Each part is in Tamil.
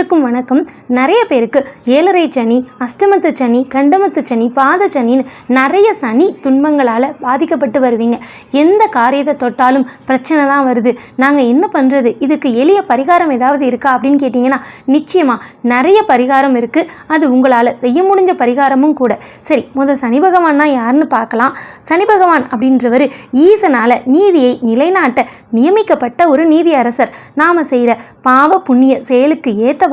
அனைவருக்கும் வணக்கம். நிறைய பேருக்கு ஏழரை சனி, அஷ்டமத்து சனி, கண்டமத்து சனி, பாத சனின்னு நிறைய சனி துன்பங்களால் பாதிக்கப்பட்டு வருவீங்க. எந்த காரியத்தை தொட்டாலும் பிரச்சனை தான் வருது, நாங்கள் என்ன பண்ணுறது, இதுக்கு எளிய பரிகாரம் ஏதாவது இருக்கா அப்படின்னு கேட்டிங்கன்னா நிச்சயமாக நிறைய பரிகாரம் இருக்குது. அது உங்களால் செய்ய முடிஞ்ச பரிகாரமும் கூட. சரி, முதல் சனி பகவான்னா யாருன்னு பார்க்கலாம். சனி பகவான் அப்படின்றவர் ஈசனால் நீதியை நிலைநாட்ட நியமிக்கப்பட்ட ஒரு நீதி அரசர். நாம் செய்கிற பாவ புண்ணிய செயலுக்கு ஏற்றவாறு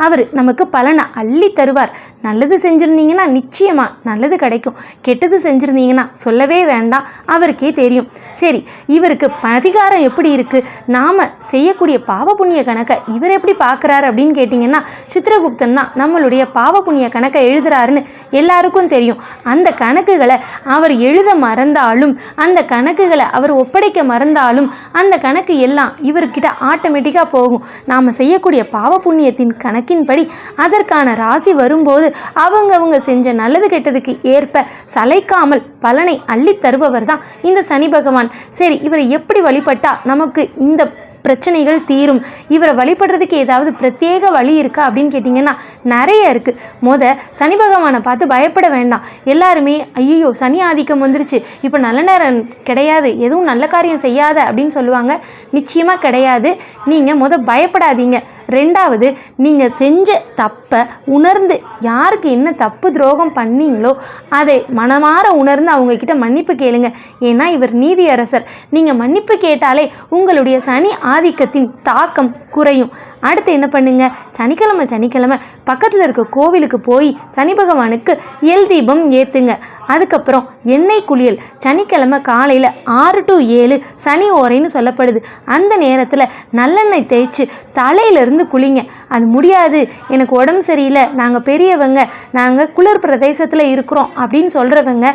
அவர் நமக்கு பலனை அள்ளி தருவார். நல்லது செஞ்சுருந்தீங்கன்னா நிச்சயமாக நல்லது கிடைக்கும், கெட்டது செஞ்சுருந்தீங்கன்னா சொல்லவே வேண்டாம், அவருக்கே தெரியும். சரி, இவருக்கு பரிகாரம் எப்படி இருக்குது, நாம் செய்யக்கூடிய பாவ புண்ணிய கணக்கை இவர் எப்படி பார்க்குறாரு அப்படின்னு கேட்டிங்கன்னா சித்திரகுப்தன் தான் நம்மளுடைய பாவ புண்ணிய கணக்கை எழுதுறாருன்னு எல்லாருக்கும் தெரியும். அந்த கணக்குகளை அவர் எழுத மறந்தாலும், அந்த கணக்குகளை அவர் ஒப்படைக்க மறந்தாலும் அந்த கணக்கு எல்லாம் இவர்கிட்ட ஆட்டோமேட்டிக்காக போகும். நாம் செய்யக்கூடிய பாவ புண்ணியத்தின் கணக்கின்படி அதற்கான ராசி வரும்போது அவங்க செஞ்ச நல்லது கெட்டதுக்கு ஏற்ப சளைக்காமல் பலனை அள்ளி தருபவர் தான் இந்த சனி பகவான். சரி, இவரை எப்படி வழிபட்டா நமக்கு இந்த பிரச்சனைகள் தீரும், இவரை வழிபடுறதுக்கு ஏதாவது பிரத்யேக வழி இருக்கா அப்படின்னு கேட்டிங்கன்னா நிறைய இருக்குது. சனி பகவானை பார்த்து பயப்பட வேண்டாம். எல்லாருமே ஐயோ சனி ஆதிக்கம் வந்துருச்சு, இப்போ நல்ல நேரம் கிடையாது, எதுவும் நல்ல காரியம் செய்யாத அப்படின்னு சொல்லுவாங்க. நிச்சயமாக கிடையாது. நீங்கள் பயப்படாதீங்க. ரெண்டாவது, நீங்கள் செஞ்ச தப்பை உணர்ந்து யாருக்கு என்ன தப்பு துரோகம் பண்ணீங்களோ அதை மனமாற உணர்ந்து அவங்கக்கிட்ட மன்னிப்பு கேளுங்க. ஏன்னா இவர் நீதி அரசர். நீங்கள் மன்னிப்பு கேட்டாலே உங்களுடைய சனி ஆதிக்கத்தின் தாக்கம் குறையும். அடுத்து என்ன பண்ணுங்க, சனிக்கிழமை பக்கத்தில் இருக்க கோவிலுக்கு போய் சனி பகவானுக்கு எல் தீபம் ஏற்றுங்க. அதுக்கப்புறம் எண்ணெய் குளியல் சனிக்கிழமை காலையில் 6 to 7 சனி ஓரைன்னு சொல்லப்படுது. அந்த நேரத்தில் நல்லெண்ணெய் தேய்ச்சி தலையிலிருந்து குளிங்க. அது முடியாது, எனக்கு உடம்பு சரியில்லை, நாங்கள் பெரியவங்க, நாங்கள் குளிர் பிரதேசத்தில் இருக்கிறோம் அப்படின்னு சொல்கிறவங்க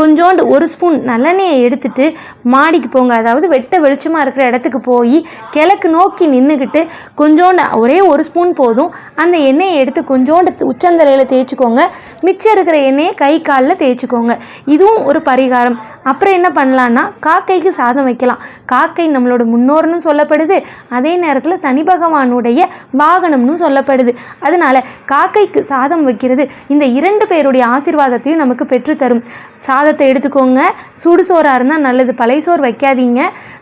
கொஞ்சோண்டு 1 ஸ்பூன் நல்லெண்ணெயை எடுத்துட்டு மாடிக்கு போங்க. அதாவது வெட்ட வெளிச்சமாக இருக்கிற இடத்துக்கு போய் கிழக்கு நோக்கி நின்றுக்கிட்டு கொஞ்சோண்டு ஒரே 1 ஸ்பூன் போதும், அந்த எண்ணெயை எடுத்து கொஞ்சோண்டு உச்சந்தலையில் தேய்ச்சிக்கோங்க. மிச்சம் இருக்கிற எண்ணெயை கை காலில் தேய்ச்சிக்கோங்க. இதுவும் ஒரு பரிகாரம். அப்புறம் என்ன பண்ணலான்னா காக்கைக்கு சாதம் வைக்கலாம். காக்கை நம்மளோட முன்னோர்னு சொல்லப்படுது, அதே நேரத்தில் சனி பகவானுடைய வாகனம்னு சொல்லப்படுது. அதனால காக்கைக்கு சாதம் வைக்கிறது இந்த 2 பேருடைய ஆசீர்வாதத்தையும் நமக்கு பெற்றுத்தரும். சாதத்தை எடுத்துக்கோங்க. சுடுசோறாக இருந்தால் நல்லது, பழைய சோறு வைக்காதீங்க.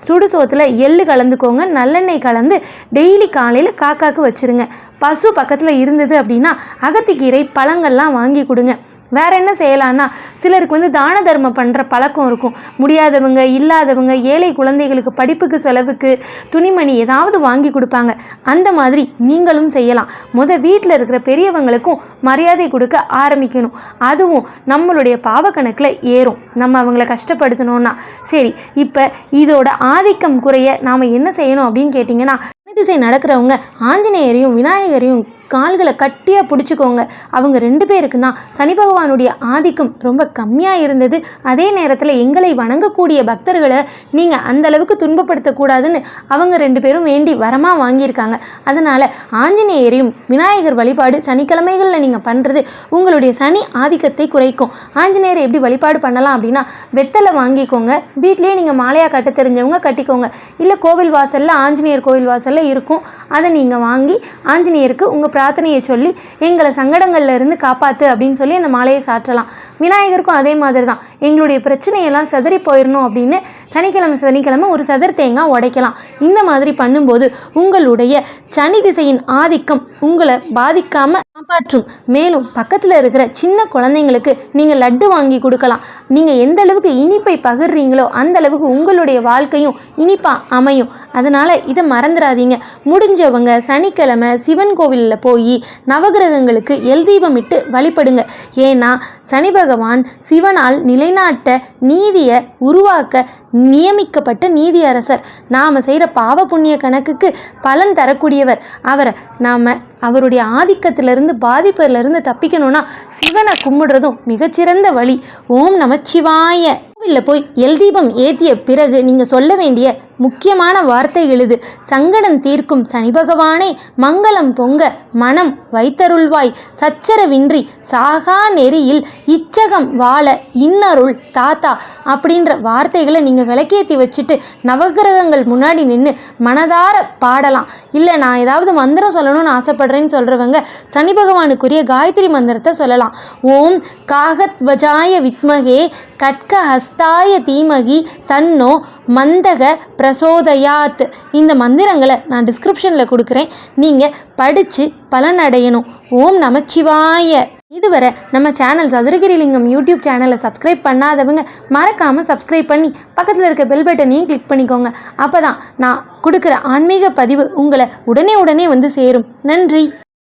சுடுசோத்தில் எள்ளு கலந்துக்கோங்க, நல்லெண்ணெய் கலந்து டெய்லி காலையில் காக்காக்கு வச்சுருங்க. பசு பக்கத்தில் இருந்தது அப்படின்னா அகத்திக்கீரை பழங்கள்லாம் வாங்கி கொடுங்க. வேறு என்ன செய்யலான்னா, சிலருக்கு தான தர்மம் பண்ணுற பழக்கம் இருக்கும். முடியாதவங்க, இல்லாதவங்க, ஏழை குழந்தைகளுக்கு படிப்புக்கு செலவுக்கு துணிமணி ஏதாவது வாங்கி கொடுப்பாங்க. அந்த மாதிரி நீங்களும் செய்யலாம். வீட்டில் இருக்கிற பெரியவங்களுக்கும் மரியாதை கொடுக்க ஆரம்பிக்கணும். அதுவும் நம்மளுடைய பாவ கணக்கில் ஏறும், நம்ம அவங்கள கஷ்டப்படுத்தணும்னா. சரி, இப்போ இதோட ஆதிக்கம் குறைய நாம் என்ன செய்யணும் அப்படின்னு கேட்டிங்கன்னா, திசை நடக்கிறவங்க ஆஞ்சநேயரையும் விநாயகரையும் கால்களை கட்டியாக பிடிச்சிக்கோங்க. அவங்க 2 பேருக்கு தான் சனி பகவானுடைய ஆதிக்கம் ரொம்ப கம்மியாக இருந்தது. அதே நேரத்தில் எங்களை வணங்கக்கூடிய பக்தர்களை நீங்கள் அந்தளவுக்கு துன்பப்படுத்தக்கூடாதுன்னு அவங்க 2 பேரும் வேண்டி வரமாக வாங்கியிருக்காங்க. அதனால் ஆஞ்சநேயரையும் விநாயகர் வழிபாடு சனிக்கிழமைகளில் நீங்கள் பண்ணுறது உங்களுடைய சனி ஆதிக்கத்தை குறைக்கும். ஆஞ்சநேயரை எப்படி வழிபாடு பண்ணலாம் அப்படின்னா, வெத்தலை வாங்கிக்கோங்க. வீட்லேயே நீங்கள் மாலையாக கட்ட தெரிஞ்சவங்க கட்டிக்கோங்க. இல்லை கோவில் வாசலில், ஆஞ்சநேயர் கோவில் வாசலில் இருக்கும், அதை நீங்கள் வாங்கி ஆஞ்சநேயருக்கு உங்கள் பிரார்த்தனையை சொல்லி எங்களை சங்கடங்கள்ல இருந்து காப்பாற்று அப்படின்னு சொல்லி அந்த மாலையை சாற்றலாம். விநாயகருக்கும் அதே மாதிரி தான், எங்களுடைய பிரச்சனையெல்லாம் செதறி போயிடணும் அப்படின்னு சனிக்கிழமை ஒரு சதுர தேங்காய் உடைக்கலாம். இந்த மாதிரி பண்ணும்போது உங்களுடைய சனி திசையின் ஆதிக்கம் உங்களை பாதிக்காமல் காப்பாற்றும். மேலும் பக்கத்தில் இருக்கிற சின்ன குழந்தைங்களுக்கு நீங்கள் லட்டு வாங்கி கொடுக்கலாம். நீங்கள் எந்த அளவுக்கு இனிப்பை பகிர்றீங்களோ அந்த அளவுக்கு உங்களுடைய வாழ்க்கையும் இனிப்பாக அமையும். அதனால் இதை மறந்துடாதீங்க. முடிஞ்சவங்க சனிக்கிழமை சிவன் கோவிலில் போய் நவகிரகங்களுக்கு எல் தீபம் இட்டு வழிபடுங்க. ஏன்னா சனி பகவான் சிவனால் நிலைநாட்ட நீதியை உருவாக்க நியமிக்கப்பட்ட நீதி அரசர். நாம் செய்கிற பாவ புண்ணிய கணக்குக்கு பலன் தரக்கூடியவர். அவருடைய ஆதிக்கத்திலிருந்து பாதிப்பிலிருந்து தப்பிக்கணும்னா சிவனை கும்பிடுறதும் மிகச்சிறந்த வழி. ஓம் நமச்சிவாய. கோவிலில் போய் எல்தீபம் ஏற்றிய பிறகு நீங்கள் சொல்ல வேண்டிய முக்கியமான வார்த்தைகள் இது. சங்கடம் தீர்க்கும் சனி பகவானே, மங்களம் பொங்க மனம் வைத்தருள்வாய், சச்சரவின்றி சாகா நெறியில் இச்சகம் வாழ இன்னருள் தாத்தா அப்படின்ற வார்த்தைகளை நீங்கள் விளக்கேற்றி வச்சுட்டு நவகிரகங்கள் முன்னாடி நின்று மனதார பாடலாம். இல்லை நான் ஏதாவது மந்திரம் சொல்லணும்னு ஆசைப்படுறேன்னு சொல்கிறவங்க சனி பகவானுக்குரிய காயத்ரி மந்திரத்தை சொல்லலாம். ஓம் காகத்வஜாய வித்மகே கட்க ஹஸ்தாய தீமகி தன்னோ மந்தக பிரசோதயாத். இந்த மந்திரங்களை நான் டிஸ்கிரிப்ஷனில் கொடுக்குறேன், நீங்கள் படித்து பலனடையணும். ஓம் நமச்சிவாய. இதுவரை நம்ம சேனல் சதுரகிரிலிங்கம் யூடியூப் சேனலை சப்ஸ்கிரைப் பண்ணாதவங்க மறக்காமல் சப்ஸ்கிரைப் பண்ணி பக்கத்தில் இருக்க பெல் பட்டனையும் கிளிக் பண்ணிக்கோங்க. அப்போ தான் நான் கொடுக்குற ஆன்மீக பதிவு உங்களை உடனே வந்து சேரும். நன்றி.